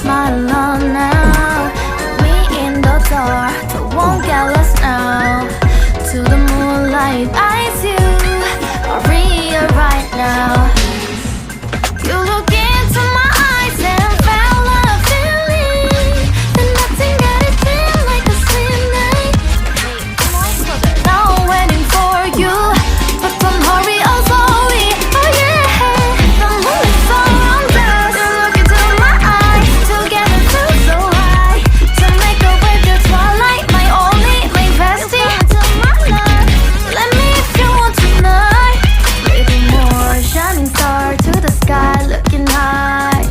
smile on now. Me in the dark, but won't get lost now. To the moonlight, eyes you are real right now. You look into my eyes and felt a feeling that nothing got it feel like a slim night. Now I'm waiting for you, but don't hurry, oh slowly. Oh yeah, the moon is around us. You look into my eyes, together feel so high. To make a wave the twilight, my only, my bestie. Let me if you want tonight. Maybe more shining star to the sky, looking high.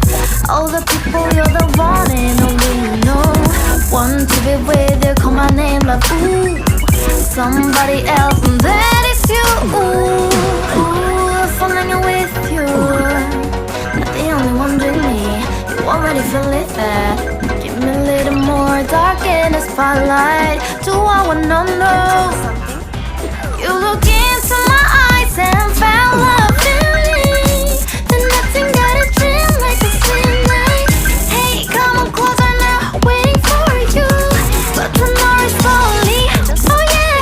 All the people, you're the one and only you know. Want to be with you, call my name, love. Ooh, somebody else, and that is you. Ooh, falling with you. Not the only one doing me. You already feel it there. Give me a little more dark in the spotlight. Do I wanna know? You look into my eyes and felt a feeling that nothing got a dream like a slim night. Hey, come on closer now, waiting for you, but don't hurry slowly. Oh yeah,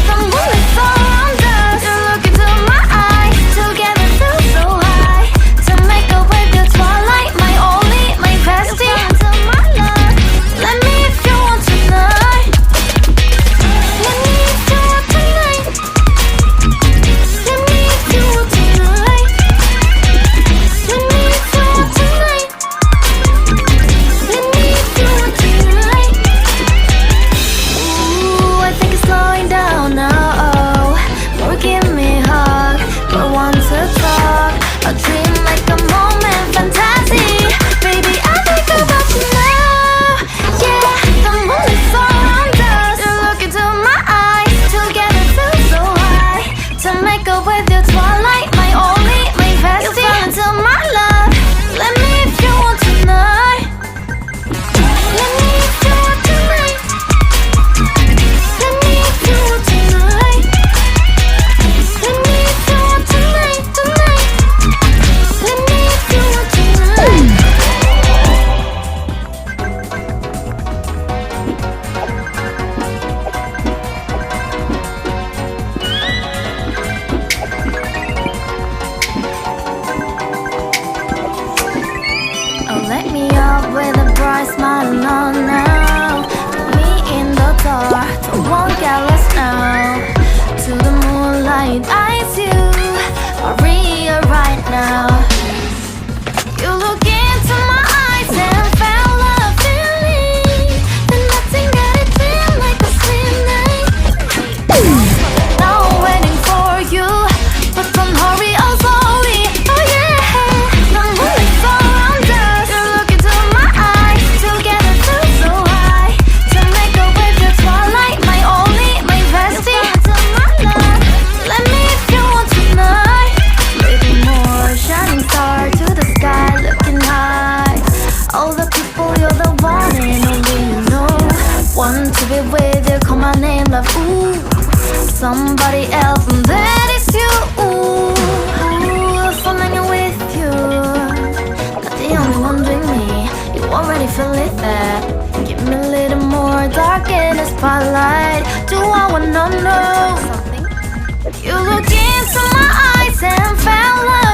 the moon is around us. You look into my eyes, together feel so high. To make a wave the twilight, my only, my bestie. Let me if you want tonight. Let me if you want tonight. Let me if you want tonight. Let me if you want tonight. Let me if you want tonight. Ooh, I think it's slowing down now. More give me a hug, but want to talk. A dream like a moment, fantasy. Baby, I think about you now. Yeah, the moon is around us. You look into my eyes, together feel so high. To make up with your twilight, my only, my bestie. You fall into my love. Let me if you want tonight. Let me if you want tonight. Let me if you want tonight. Let me if you want tonight, tonight. Let me if you want tonight. Oh, let me up with a bright smile on now. Me in the dark, don't won't get lost now. To the moonlight, eyes you are real right now. You look into my eyes and felt a feeling that nothing got it feel like a slim night. Now I'm waiting for you, but don't hurry, oh slowly. Oh yeah, the moon is around us. You look into my eyes, together feel so high. To make a wave the twilight, my only, my bestie. Let me if you want tonight. Maybe more shining star to the sky, looking high. All the people, you're the one and only you know. Want to be with you, call my name, love. Ooh, somebody else, and that is you. Ooh, falling with you. Not the only one doing me. You already feel it there. Give me a little more dark in the spotlight. Do I wanna know? You look into my eyes and felt like